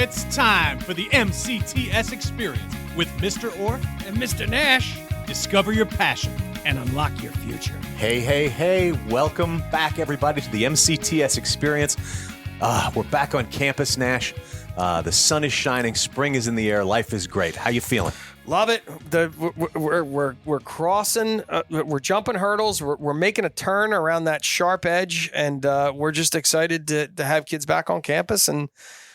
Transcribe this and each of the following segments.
It's time for the MCTS experience with Mr. Orfe and Mr. Nash. Discover your passion and unlock your future. Hey. Welcome back, everybody, to the MCTS experience. We're back on campus, Nash. The sun is shining. Spring is in the air. Life is great. How you feeling? Love it. We're crossing. We're jumping hurdles. We're making a turn around that sharp edge, and we're just excited to have kids back on campus and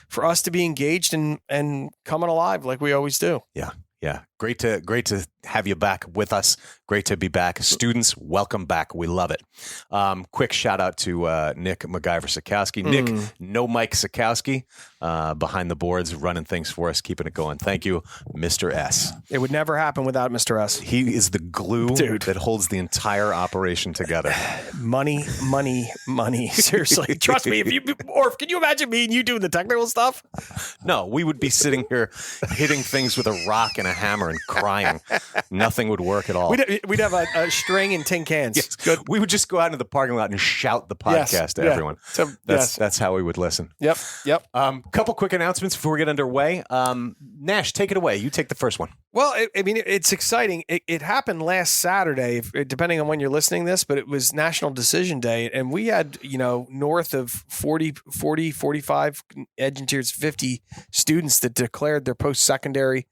for us to be engaged and coming alive like we always do. Yeah. Great to have you back with us. Great to be back. Students, welcome back. We love it. Quick shout out to Nick MacGyver Sikowski. Nick, no Mike Sikowski, behind the boards, running things for us, keeping it going. Thank you, Mr. S. It would never happen without Mr. S. He is the glue that holds the entire operation together. Money. Seriously, trust me. Orf, can you imagine me and you doing the technical stuff? No, we would be sitting here hitting things with a rock and a hammer and crying. Nothing would work at all. We'd have a string and tin cans. Yes. Good. We would just go out into the parking lot and shout the podcast to everyone. So, that's how we would listen. Yep. Couple quick announcements before we get underway. Nash, take it away. You take the first one. Well, it's exciting. It happened last Saturday, depending on when you're listening to this, but it was National Decision Day, and we had, north of 45, edge and tiers 50 students that declared their post-secondary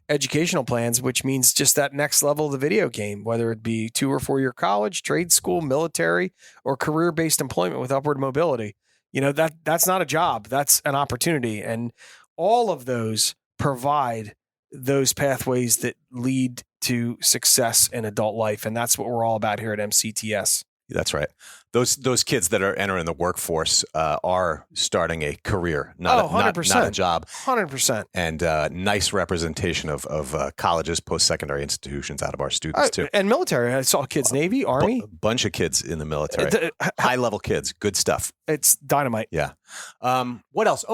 educational plans, which means just that next level of the video game, whether it be 2 or 4 year college, trade school, military, or career-based employment with upward mobility. That's not a job. That's an opportunity. And all of those provide those pathways that lead to success in adult life. And that's what we're all about here at MCTS. That's right. Those kids that are entering the workforce are starting a career, not a job. 100%. And nice representation of colleges, post-secondary institutions out of our students, too. And military. I saw kids, Navy, Army. A bunch of kids in the military. High-level kids. Good stuff. It's dynamite. Yeah. What else?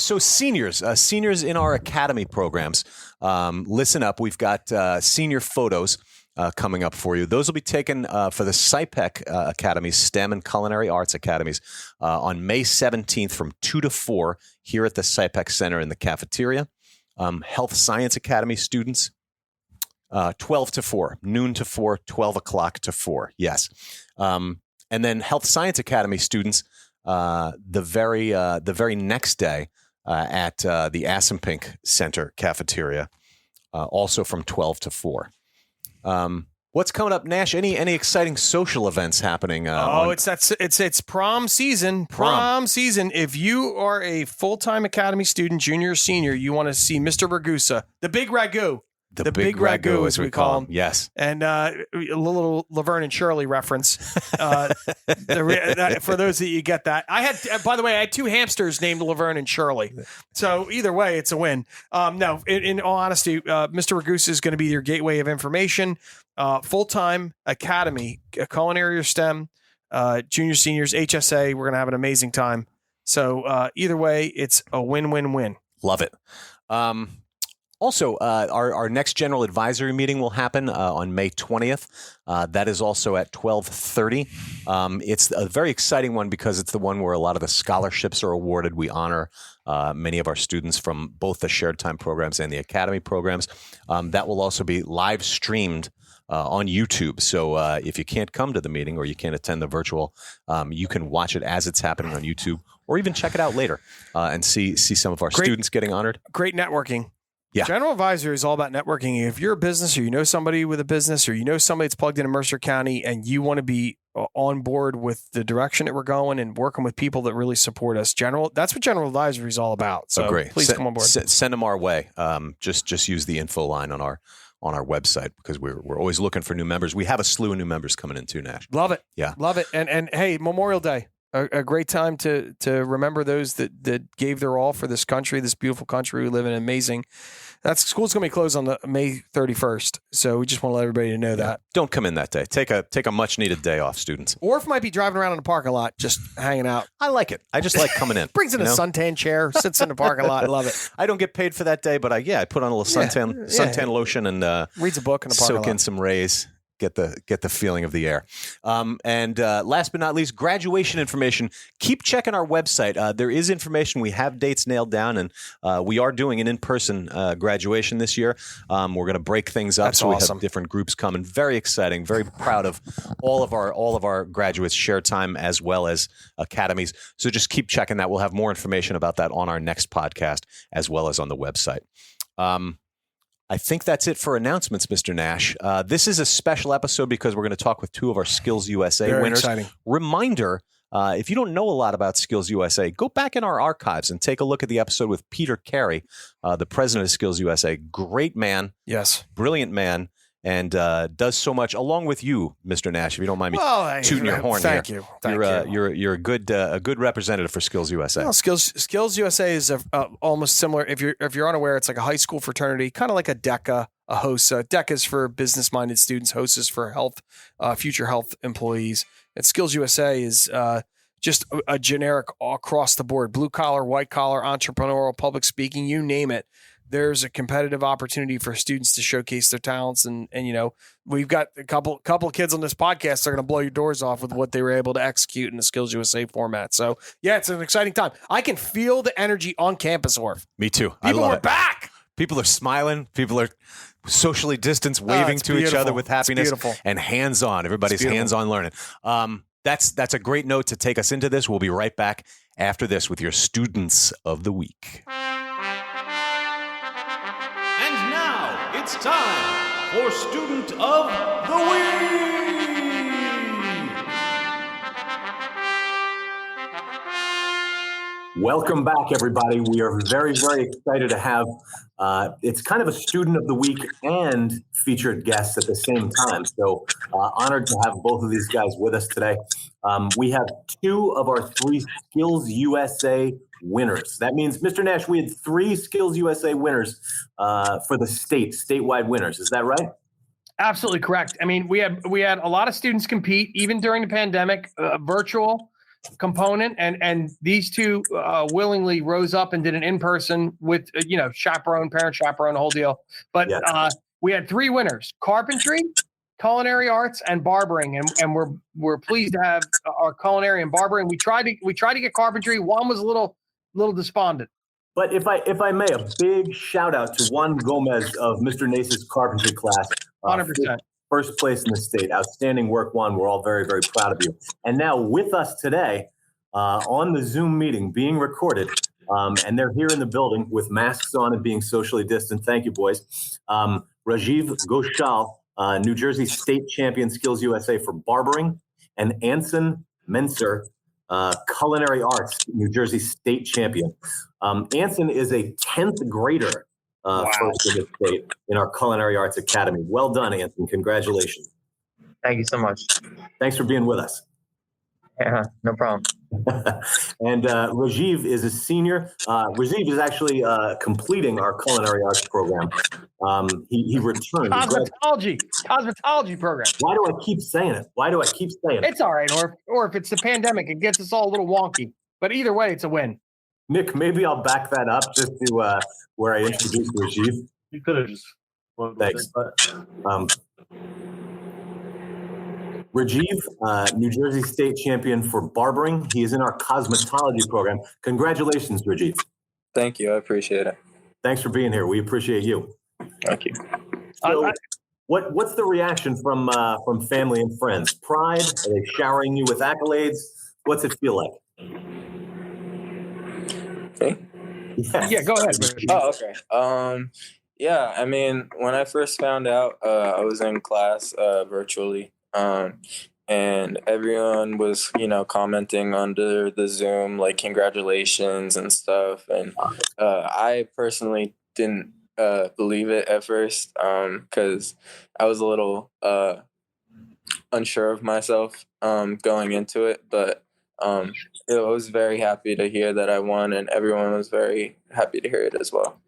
So seniors in our academy programs. Listen up. We've got senior photos coming up for you. Those will be taken for the SIPEC Academies, STEM and Culinary Arts Academies, on May 17th from 2 to 4 here at the SIPEC Center in the cafeteria. Health Science Academy students, 12 to 4, noon to 4, 12 o'clock to 4. Yes. And then Health Science Academy students, the very next day at the Assenpink Center cafeteria, also from 12 to 4. What's coming up, Nash? Any exciting social events happening? It's prom season. Prom season. If you are a full-time academy student, junior or senior, you want to see Mr. Ragusa, the big ragu. The big ragu, as we call him. Yes. And a little Laverne and Shirley reference. For those that you get that. I had 2 hamsters named Laverne and Shirley. So either way, it's a win. No, in all honesty, Mr. Ragusa is going to be your gateway of information. Full-time academy, culinary or STEM, junior, seniors, HSA. We're going to have an amazing time. So either way, it's a win-win-win. Love it. Also, our next general advisory meeting will happen on May 20th. That is also at 12:30. It's a very exciting one because it's the one where a lot of the scholarships are awarded. We honor many of our students from both the shared time programs and the academy programs. That will also be live streamed on YouTube. So if you can't come to the meeting or you can't attend the virtual, you can watch it as it's happening on YouTube or even check it out later and see some of our students getting honored. Great networking. Yeah. General advisory is all about networking. If you're a business or you know somebody with a business or you know somebody that's plugged into Mercer County and you want to be on board with the direction that we're going and working with people that really support us, that's what general advisory is all about. So great. Please come on board. Send them our way. Just use the info line on our website because we're always looking for new members. We have a slew of new members coming in too, Nash. Love it. Yeah. Love it. And hey, Memorial Day. A great time to remember those that gave their all for this country, this beautiful country we live in. Amazing. School's going to be closed on May 31st, so we just want to let everybody know that. Don't come in that day. Take a much needed day off, students. Orf might be driving around in the parking lot, just hanging out. I like it. I just like coming in. Brings in a suntan chair, sits in the parking lot. I love it. I don't get paid for that day, but I put on a little suntan lotion and reads a book in the parking lot. Soak in some rays. get the feeling of the air. And last but not least, graduation information. Keep checking our website. There is information. We have dates nailed down, and we are doing an in-person graduation this year. We're going to break things up. That's so awesome. We have different groups coming. Very exciting. Very proud of all of our graduates, share time as well as academies. So just keep checking that. We'll have more information about that on our next podcast as well as on the website. I think that's it for announcements, Mr. Nash. This is a special episode because we're going to talk with two of our SkillsUSA Very winners. exciting. Reminder, if you don't know a lot about SkillsUSA, go back in our archives and take a look at the episode with Peter Carey, the president of SkillsUSA. Great man. Yes. Brilliant man. And does so much along with you, Mr. Nash. If you don't mind me tooting your horn thank here. you. You're a good representative for SkillsUSA. Well, SkillsUSA is almost similar. If you're unaware, it's like a high school fraternity, kind of like a DECA, a HOSA. DECA is for business-minded students. HOSA is for future health employees. And SkillsUSA is just a generic across the board, blue collar, white collar, entrepreneurial, public speaking, you name it. There's a competitive opportunity for students to showcase their talents. And we've got a couple of kids on this podcast that are going to blow your doors off with what they were able to execute in the SkillsUSA format. So yeah, it's an exciting time. I can feel the energy on campus, Orf. Me too. People I love are it. back. People are smiling. People are socially distanced, waving it's to each other beautiful. with It's happiness beautiful. and hands-on. Everybody's hands-on learning. That's a great note to take us into this. We'll be right back after this with your Students of the Week. And now it's time for Student of the Week. Welcome back, everybody. We are very, very excited to have, it's kind of a Student of the Week and featured guests at the same time. So honored to have both of these guys with us today. We have two of our three SkillsUSA winners. That means, Mr. Nash, we had three SkillsUSA winners for the statewide winners. Is that right? Absolutely correct. I mean, we had a lot of students compete, even during the pandemic, virtual component, and these two willingly rose up and did an in-person with parent chaperone, the whole deal. But we had three winners: carpentry, culinary arts, and barbering. And we're pleased to have our culinary and barbering. We tried to get carpentry. One was a little despondent. But if I may, a big shout out to Juan Gomez of Mr. Nace's carpentry class. 100%. First place in the state. Outstanding work, Juan. We're all very, very proud of you. And now with us today on the Zoom meeting being recorded, and they're here in the building with masks on and being socially distant. Thank you, boys. Rajeev Ghoshal, New Jersey state champion SkillsUSA for barbering, and Anson Mentzer, culinary arts, New Jersey state champion. Anson is a 10th grader. First in the state in our Culinary Arts Academy. Well done, Anson. Congratulations. Thank you so much. Thanks for being with us. Yeah, no problem. And Rajeev is a senior. Rajeev is actually completing our Culinary Arts program. He returned. Cosmetology program. Why do I keep saying it? It's all right, or if it's the pandemic, it gets us all a little wonky. But either way, it's a win. Nick, maybe I'll back that up just to where I introduced Rajeev. You could have just. Thanks. Rajeev, New Jersey state champion for barbering. He is in our cosmetology program. Congratulations, Rajeev. Thank you. I appreciate it. Thanks for being here. We appreciate you. Thank you. So, what's the reaction from family and friends? Pride? Are they showering you with accolades? What's it feel like? Okay. Yeah, go ahead. Oh, okay. Yeah, I mean, when I first found out, I was in class virtually, and everyone was, commenting under the Zoom, like, congratulations and stuff. And I personally didn't believe it at first because I was a little unsure of myself going into it, but I was very happy to hear that I won, and everyone was very happy to hear it as well.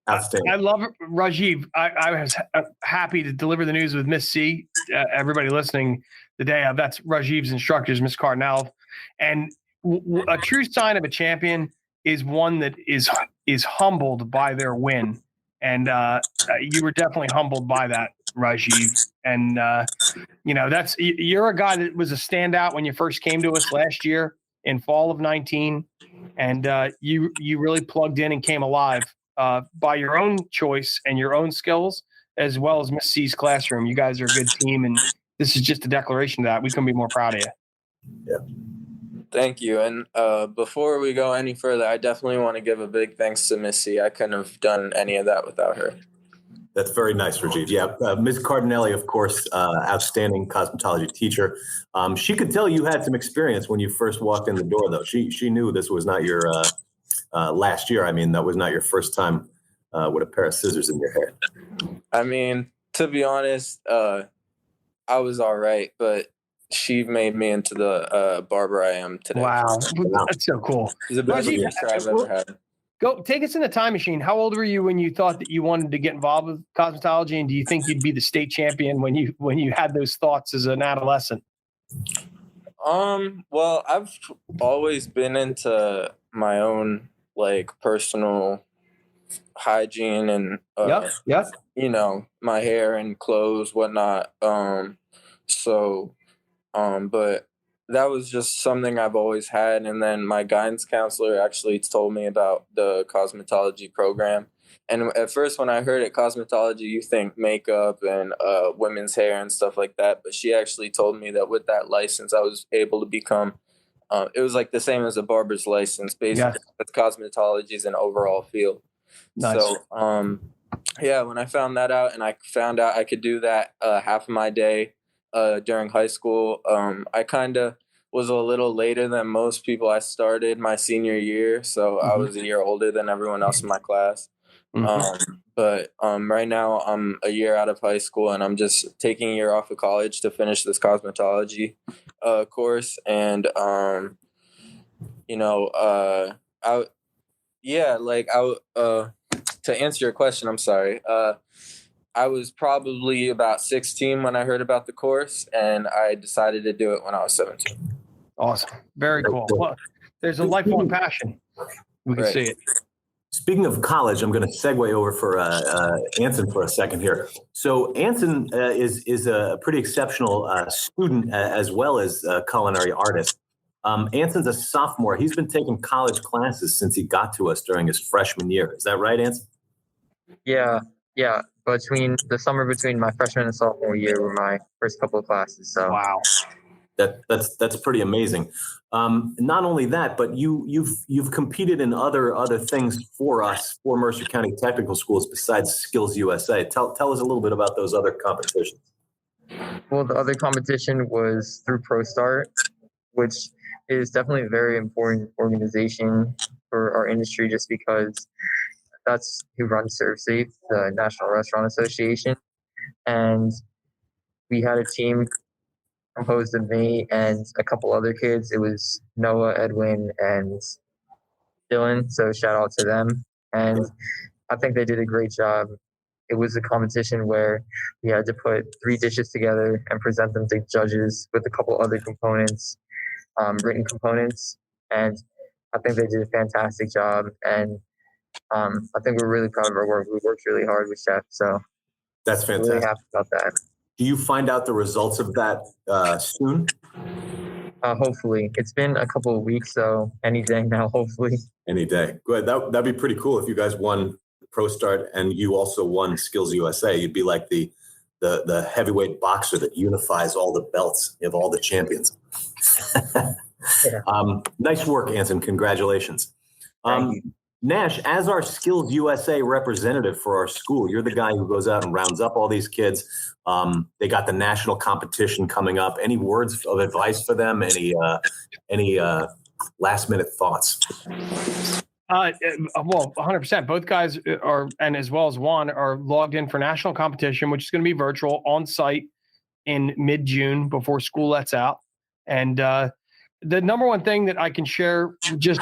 I love it, Rajeev. I was happy to deliver the news with Miss C. Everybody listening the day of, that's Rajeev's instructors, Miss Cardinal. And a true sign of a champion is one that is humbled by their win. And you were definitely humbled by that, Rajeev. And you're a guy that was a standout when you first came to us last year in fall of 19, and you really plugged in and came alive by your own choice and your own skills, as well as Miss C's classroom. You guys are a good team, and this is just a declaration of that. We couldn't be more proud of you. Yeah. Thank you. And before we go any further, I definitely want to give a big thanks to Miss C. I couldn't have done any of that without her. That's very nice, Rajeev. Yeah, Ms. Cardinelli, of course, outstanding cosmetology teacher. She could tell you had some experience when you first walked in the door, though. She knew this was not your last year. I mean, that was not your first time with a pair of scissors in your hair. I mean, to be honest, I was all right, but she made me into the barber I am today. Wow. That's so cool. It's the best teacher I've ever had. Go take us in the time machine. How old were you when you thought that you wanted to get involved with cosmetology, and do you think you'd be the state champion when you had those thoughts as an adolescent? Well, I've always been into my own personal hygiene and yep. My hair and clothes, whatnot. But that was just something I've always had. And then my guidance counselor actually told me about the cosmetology program. And at first, when I heard it, cosmetology, you think makeup and women's hair and stuff like that. But she actually told me that with that license, I was able to become, it was like the same as a barber's license. Basically, cosmetology is an overall field. Nice. So, when I found that out and I found out I could do that half of my day during high school, I kind of was a little later than most people. I started my senior year, so I was a year older than everyone else in my class. But right now I'm a year out of high school and I'm just taking a year off of college to finish this cosmetology course. And to answer your question, I'm sorry. I was probably about 16 when I heard about the course, and I decided to do it when I was 17. Awesome. Very cool. Well, there's a lifelong passion. We can see it. Speaking of college, I'm going to segue over for Anson for a second here. So Anson is a pretty exceptional student as well as a culinary artist. Anson's a sophomore. He's been taking college classes since he got to us during his freshman year. Is that right, Anson? Yeah. Between the summer between my freshman and sophomore year were my first couple of classes. So wow, that's pretty amazing. Not only that, but you've competed in other things for us for Mercer County Technical Schools besides SkillsUSA. Tell us a little bit about those other competitions. Well, the other competition was through ProStart, which is definitely a very important organization for our industry, just because that's who runs ServSafe, the National Restaurant Association. And we had a team composed of me and a couple other kids. It was Noah, Edwin, and Dylan. So shout out to them. And I think they did a great job. It was a competition where we had to put 3 dishes together and present them to judges with a couple other components, written components. And I think they did a fantastic job. And I think we're really proud of our work. We worked really hard with Chef, so that's fantastic. Really happy about that. Do you find out the results of that soon? Hopefully. It's been a couple of weeks, so any day now, hopefully. Any day. Good. That'd be pretty cool if you guys won ProStart and you also won SkillsUSA. You'd be like the heavyweight boxer that unifies all the belts of all the champions. Nice work, Anson. Congratulations. Thank you. Nash, as our SkillsUSA representative for our school, you're the guy who goes out and rounds up all these kids. They got the national competition coming up. Any words of advice for them? Any last minute thoughts? Well, 100%. Both guys are, and as well as Juan, are logged in for national competition, which is going to be virtual on site in mid-June before school lets out. And the number one thing that I can share, just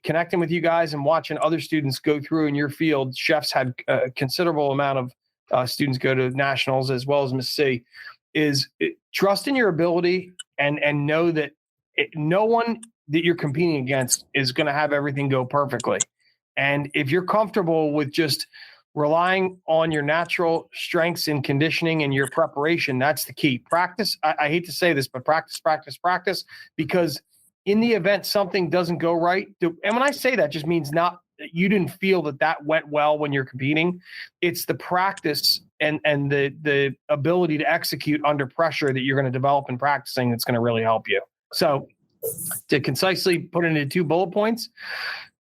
connecting with you guys and watching other students go through in your field, Chef's had a considerable amount of students go to nationals as well as Miss C, is trust in your ability and know that no one that you're competing against is going to have everything go perfectly. And if you're comfortable with just relying on your natural strengths in conditioning and your preparation. That's the key. Practice. I hate to say this, but practice, because in the event something doesn't go right, and when I say that, just means not you didn't feel that went well when you're competing. It's the practice and the ability to execute under pressure that you're going to develop in practicing that's going to really help you. So to concisely put it into 2 bullet points,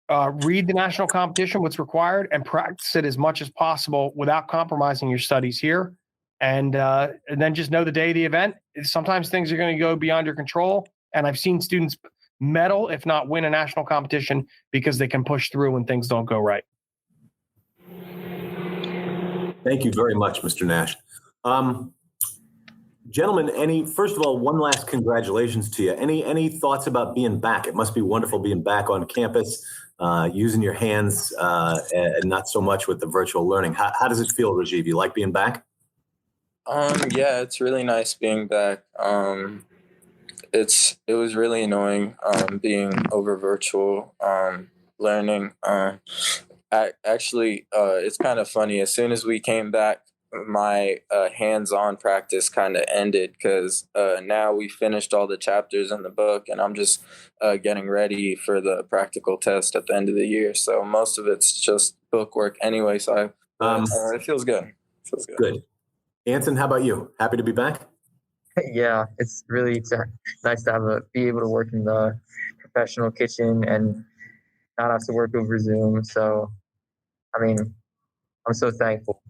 read the national competition, what's required, and practice it as much as possible without compromising your studies here. And then just know the day of the event. Sometimes things are going to go beyond your control. And I've seen students medal, if not win a national competition, because they can push through when things don't go right. Thank you very much, Mr. Nash. Gentlemen, first of all, one last congratulations to you. Any thoughts about being back? It must be wonderful being back on campus, using your hands and not so much with the virtual learning. How does it feel, Rajeev? You like being back? Yeah, it's really nice being back. It was really annoying being over virtual learning. Actually, it's kind of funny. As soon as we came back, my hands-on practice kind of ended because now we finished all the chapters in the book, and I'm just getting ready for the practical test at the end of the year. So most of it's just book work anyway. So it feels good. Good. Anson, how about you? Happy to be back? Yeah, it's really nice to be able to work in the professional kitchen and not have to work over Zoom. So, I mean, I'm so thankful.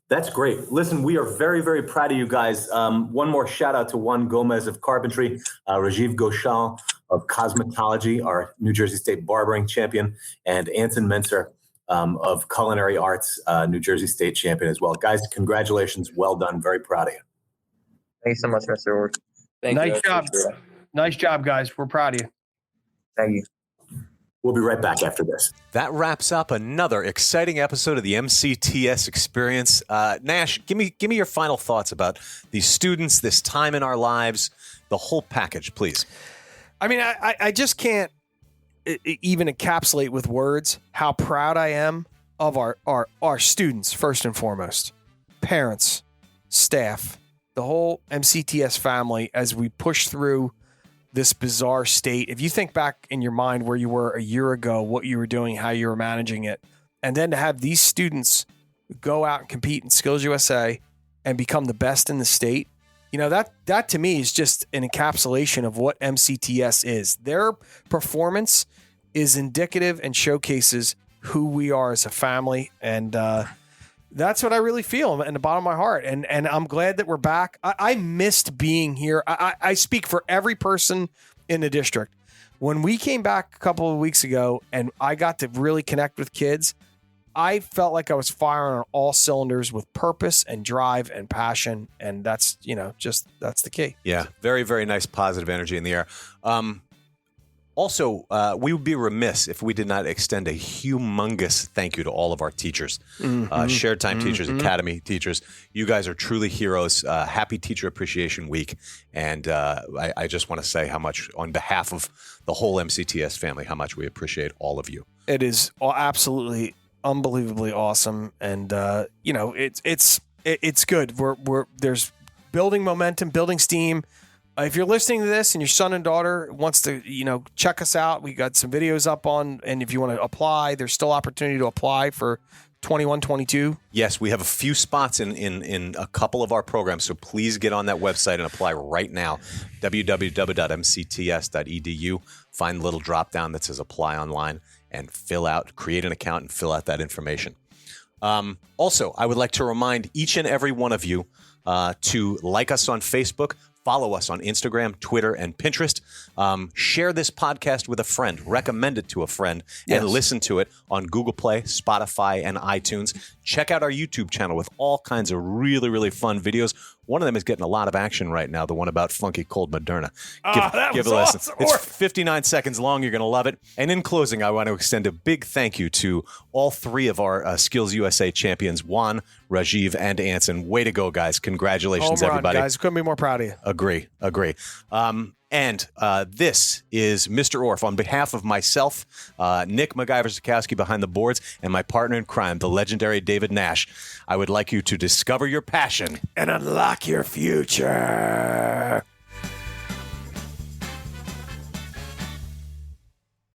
That's great. Listen, we are very, very proud of you guys. One more shout out to Juan Gomez of carpentry, Rajeev Ghoshal of cosmetology, our New Jersey State barbering champion, and Anson Mentzer of culinary arts, New Jersey State champion as well. Guys, congratulations. Well done. Very proud of you. Thanks so much, Mr. Orfe. Nice job. Nice job, guys. We're proud of you. Thank you. We'll be right back after this. That wraps up another exciting episode of the MCTS experience. Nash, give me your final thoughts about these students, this time in our lives, the whole package, please. I mean, I just can't even encapsulate with words how proud I am of our students, first and foremost, parents, staff, the whole MCTS family as we push through this bizarre state. If you think back in your mind where you were a year ago, what you were doing, how you were managing it, and then to have these students go out and compete in SkillsUSA and become the best in the state, you know, that to me is just an encapsulation of what MCTS is. Their performance is indicative and showcases who we are as a family. And that's what I really feel in the bottom of my heart. And I'm glad that we're back. I missed being here. I speak for every person in the district. When we came back a couple of weeks ago and I got to really connect with kids, I felt like I was firing on all cylinders with purpose and drive and passion. And that's, you know, that's the key. Yeah. Very, very nice positive energy in the air. Also, we would be remiss if we did not extend a humongous thank you to all of our teachers, shared time teachers, academy teachers. You guys are truly heroes. Happy Teacher Appreciation Week. And I just want to say how much, on behalf of the whole MCTS family, how much we appreciate all of you. It is absolutely unbelievably awesome. And, you know, it's good. There's building momentum, building steam. If you're listening to this and your son and daughter wants to, you know, check us out, we got some videos up on, and if you want to apply, there's still opportunity to apply for 21-22. Yes, we have a few spots in a couple of our programs, so please get on that website and apply right now. www.mcts.edu. Find the little drop down that says apply online and create an account and fill out that information. Also, I would like to remind each and every one of you to like us on Facebook, follow us on Instagram, Twitter, and Pinterest. Share this podcast with a friend. Recommend it to a friend and listen to it on Google Play, Spotify, and iTunes. Check out our YouTube channel with all kinds of really, really fun videos. One of them is getting a lot of action right now, the one about funky cold Moderna. Give a listen. Awesome. It's 59 seconds long. You're going to love it. And in closing, I want to extend a big thank you to all three of our SkillsUSA champions, Juan, Rajeev, and Anson. Way to go, guys. Congratulations, Home run, everybody. guys. Couldn't be more proud of you. Agree. And this is Mr. Orfe. On behalf of myself, Nick MacGyver-Zakowski behind the boards, and my partner in crime, the legendary David Nash, I would like you to discover your passion and unlock your future.